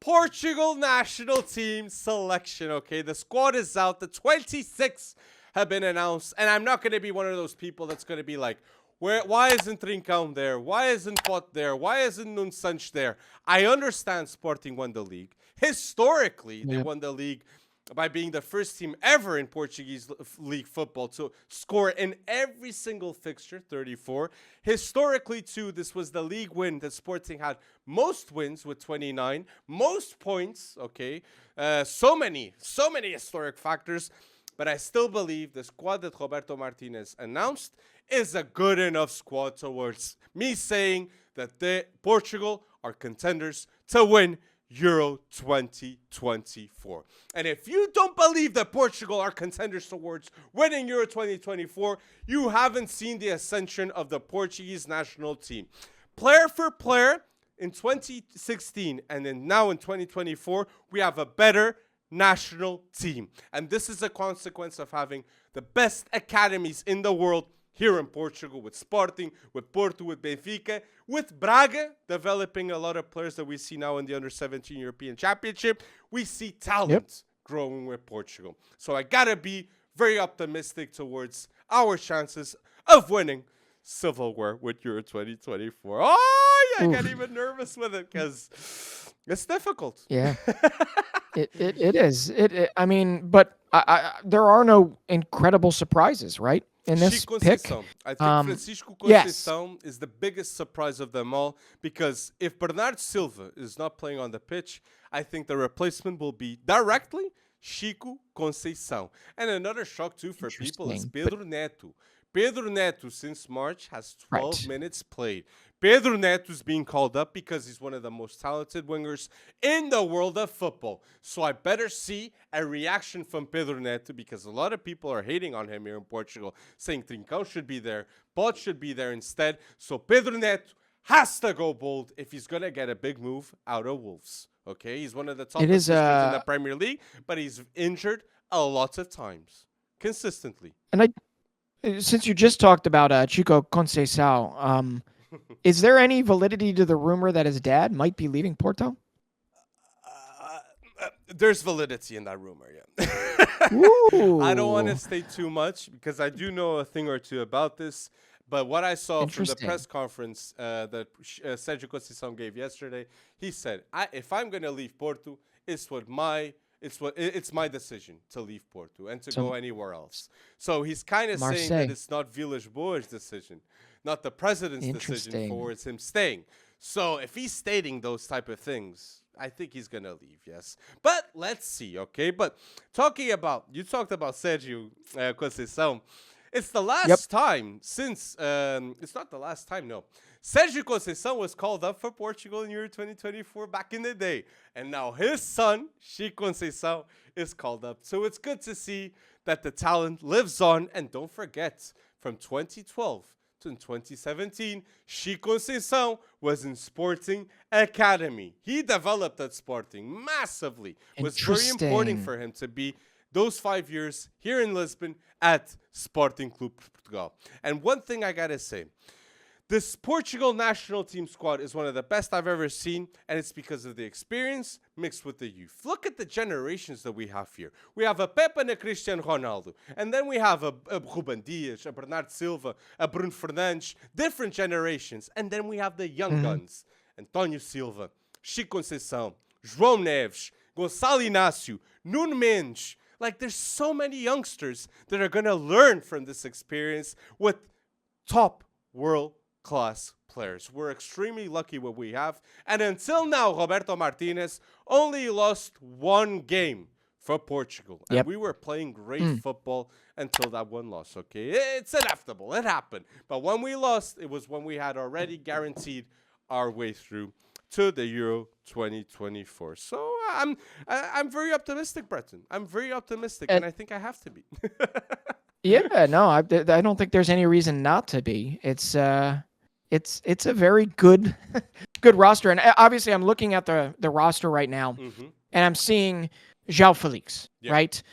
Portugal national team selection, okay? The squad is out. The 26 have been announced. And I'm not going to be one of those people that's going to be like, why isn't Trincão there? Why isn't Pot there? Why isn't Nuno Santos there? I understand Sporting won the league. Historically, they won the league by being the first team ever in Portuguese league football to score in every single fixture, 34. Historically, too, this was the league win that Sporting had most wins with 29, most points, okay? So many historic factors, but I still believe the squad that Roberto Martinez announced is a good enough squad towards me saying that Portugal are contenders to win Euro 2024. And if you don't believe that Portugal are contenders towards winning Euro 2024, you haven't seen the ascension of the Portuguese national team. Player for player, in 2016 and then now in 2024, we have a better national team. And this is a consequence of having the best academies in the world here in Portugal, with Sporting, with Porto, with Benfica, with Braga, developing a lot of players that we see now in the Under-17 European Championship. We see talent growing with Portugal. So I gotta be very optimistic towards our chances of winning silverware with Euro 2024. Oh, I get even nervous with it because it's difficult. Yeah, it is. I mean, but there are no incredible surprises, right? In this pick, I think Francisco Conceição is the biggest surprise of them all, because if Bernardo Silva is not playing on the pitch, I think the replacement will be directly Chico Conceição. And another shock too for people is Pedro Neto. Pedro Neto, since March, has 12 minutes played. Pedro Neto is being called up because he's one of the most talented wingers in the world of football. So I better see a reaction from Pedro Neto, because a lot of people are hating on him here in Portugal, saying Trincão should be there, Pot should be there instead. So Pedro Neto has to go bold if he's going to get a big move out of Wolves. Okay, he's one of the top assisters in the Premier League, but he's injured a lot of times, consistently. And since you just talked about Chico Conceição, is there any validity to the rumor that his dad might be leaving Porto? There's validity in that rumor, yeah. I don't want to say too much because I do know a thing or two about this. But what I saw from the press conference that Sérgio Conceição gave yesterday, he said, if I'm going to leave Porto, it's my decision to leave Porto and to go anywhere else. So he's kind of saying that it's not Villas-Boas' decision, not the president's decision towards him staying. So if he's stating those type of things, I think he's going to leave, yes. But let's see, okay? But you talked about Sérgio Conceição. It's the last time since, it's not the last time, no. Sérgio Conceição was called up for Portugal in Euro 2024 back in the day. And now his son, Chico Conceição, is called up. So it's good to see that the talent lives on. And don't forget, from 2012 to 2017, Chico Conceição was in Sporting Academy. He developed at Sporting massively. It was very important for him to be those 5 years here in Lisbon at Sporting Clube Portugal. And one thing I gotta say, this Portugal national team squad is one of the best I've ever seen, and it's because of the experience mixed with the youth. Look at the generations that we have here. We have a Pepe and a Cristiano Ronaldo, and then we have a Rúben Dias, a Bernardo Silva, a Bruno Fernandes, different generations. And then we have the young guns, António Silva, Chico Conceição, João Neves, Gonçalo Inácio, Nuno Mendes. Like, there's so many youngsters that are going to learn from this experience with top world-class players. We're extremely lucky what we have. And until now, Roberto Martinez only lost one game for Portugal. And we were playing great football until that one loss, okay? It's inevitable. It happened. But when we lost, it was when we had already guaranteed our way through to the Euro 2024. So I'm very optimistic, Breton. I'm very optimistic, and I think I have to be. Yeah, no, I don't think there's any reason not to be. It's a very good roster, and obviously I'm looking at the roster right now, and I'm seeing João Félix, right?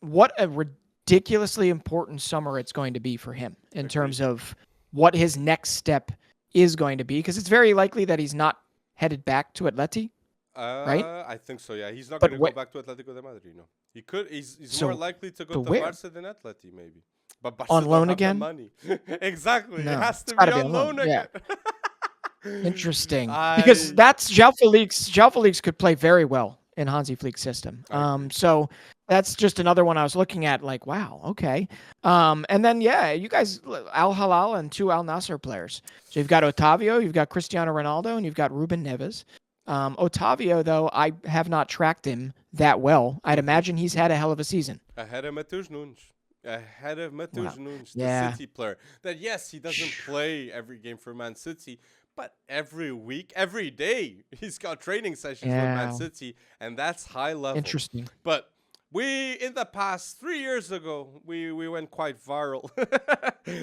What a ridiculously important summer it's going to be for him in terms of what his next step is going to be, because it's very likely that he's not headed back to Atleti. right? I think so. Yeah, he's not But going to go back to Atletico de Madrid. No, he could. He's So, more likely to go to where? Barca than Atleti, maybe. But Barca On don't loan have the again? money. Exactly. It No, has it's to got be to be on on loan loan. Yeah. again. Interesting. Because that's João Félix. João Félix could play very well in Hansi Flick's system. So that's just another one I was looking at. Like, wow, okay. And then you guys, Al Hilal and 2 Al Nassr players. So you've got Otávio, you've got Cristiano Ronaldo, and you've got Rúben Neves. Otávio, though, I have not tracked him that well. I'd imagine he's had a hell of a season. Ahead of Matheus Nunes. Nunes, yeah. the City player. That, yes, he doesn't play every game for Man City, but every week, every day, he's got training sessions with Man City, and that's high level. Interesting. But we, in the past 3 years ago, we went quite viral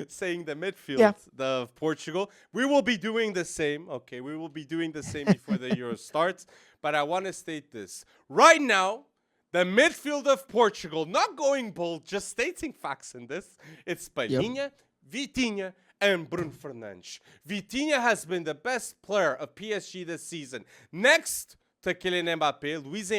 saying the midfield of Portugal. We will be doing the same. Okay, we will be doing the same before the Euro starts. But I want to state this. Right now, the midfield of Portugal, not going bold, just stating facts in this. It's Palhinha, Vitinha, and Bruno Fernandes. Vitinha has been the best player of PSG this season. Next to Kylian Mbappe, Luis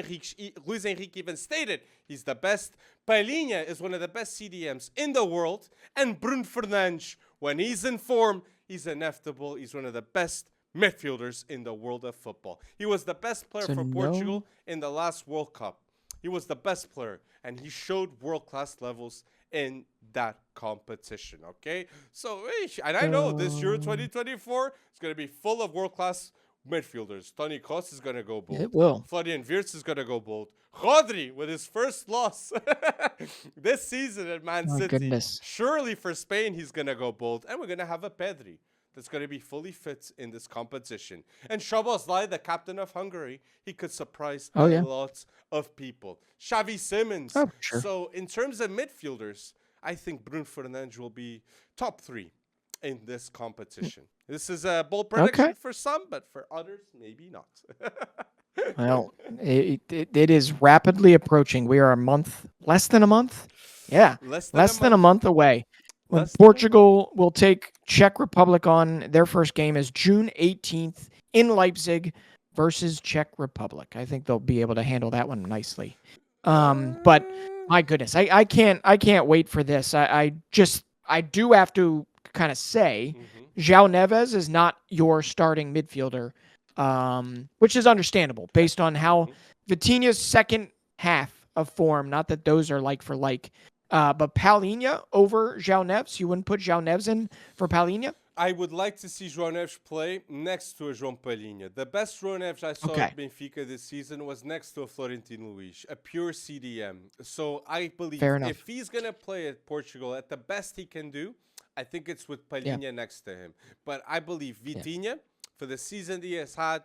Enrique even stated he's the best. Palhinha is one of the best CDMs in the world. And Bruno Fernandes, when he's in form, he's inevitable. He's one of the best midfielders in the world of football. He was the best player for Portugal in the last World Cup. He was the best player, and he showed world-class levels in that competition, okay? So, and I know this Euro 2024 is going to be full of world-class midfielders. Toni Kroos is going to go bold. It will. Florian Wirtz is going to go bold. Rodri, with his first loss this season at Man City. Goodness. Surely for Spain, he's going to go bold. And we're going to have a Pedri that's going to be fully fit in this competition. And Szoboszlai, the captain of Hungary, he could surprise lots of people. Xavi Simons. Oh, sure. So in terms of midfielders, I think Bruno Fernandes will be top 3 in this competition. This is a bold prediction for some, but for others, maybe not. Well, it is rapidly approaching. We are less than a month? Yeah, less than a month away. When Portugal will take Czech Republic on, their first game is June 18th in Leipzig versus Czech Republic. I think they'll be able to handle that one nicely. But my goodness, I can't wait for this. I do have to kind of say, João Neves is not your starting midfielder, which is understandable based on how Vitinha's second half of form, not that those are like for like, but Palhinha over João Neves, you wouldn't put João Neves in for Palhinha? I would like to see João Neves play next to a João Palhinha. The best João Neves I saw at Benfica this season was next to a Florentino Luis, a pure CDM. So I believe if he's going to play at Portugal at the best he can do, I think it's with Palhinha next to him. But I believe Vitinha, for the season he has had,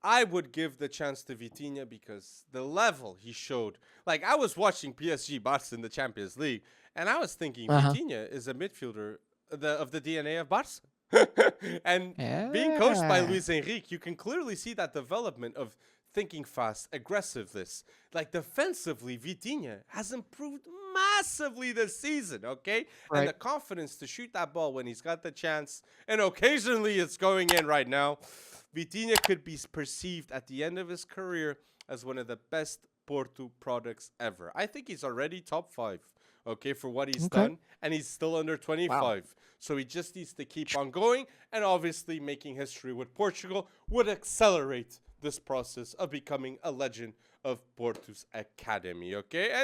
I would give the chance to Vitinha because the level he showed. Like, I was watching PSG Barca in the Champions League, and I was thinking Vitinha is a midfielder of the DNA of Barca. And being coached by Luis Enrique, you can clearly see that development of thinking fast, aggressiveness. Like, defensively, Vitinha has improved massively this season, okay? Right. And the confidence to shoot that ball when he's got the chance, and occasionally it's going in right now. Vitinha could be perceived at the end of his career as one of the best Porto products ever. I think he's already top 5, okay, for what he's done, and he's still under 25. Wow. So he just needs to keep on going, and obviously making history with Portugal would accelerate this process of becoming a legend of Porto's academy, okay? And